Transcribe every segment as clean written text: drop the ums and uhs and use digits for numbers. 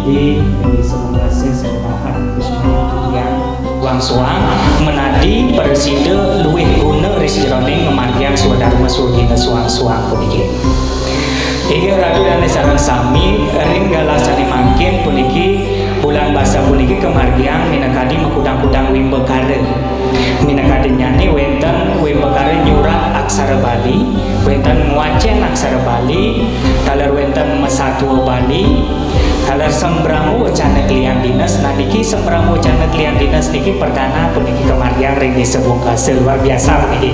puniki yang semoga semoga yang wangsuang menadi preside luwih guna ris jroning ngemargian swadharma swagina suang-suang puniki. Iki ratu dan sareng sami ring galasane mangkin puniki bulan basa puniki kemargian minakadi mekudang-kudang wimbekare. Minakadi nyani wenten wimbekare nyurat aksara Bali, wenten ngwacen aksara Bali, taler wenten mesatu Bali, taler sembramu wacana klian dinas. Nah niki sembramu wacana klian dinas niki perdana puniki kemargian ring desa Bungkase luar biasa puniki.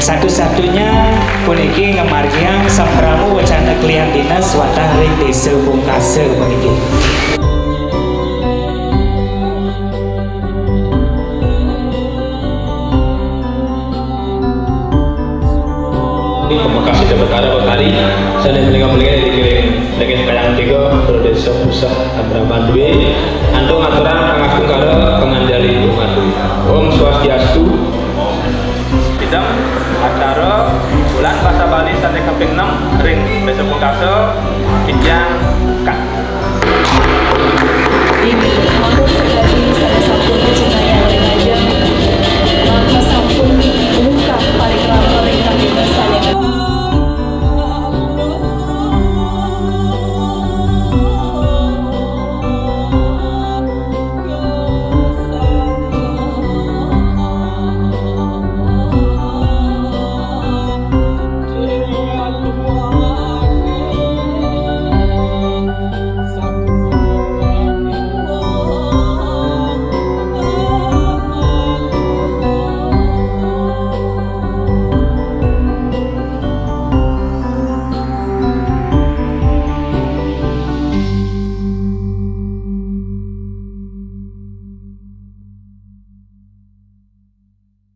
Satu-satunya puniki ngemargian sembramu wacana klian dinas watah ring desa Bungkase puniki. Pemekasi dapat ada berkali saya meninggal dengan kayang tiga berdesa pusat Abraman Dwi antung aturan pengagung karo pengandali itu ngadu Om Swastiastu bidang acara bulan bahasa Bali sampai kaping 6 ring besok Bungkase Kijang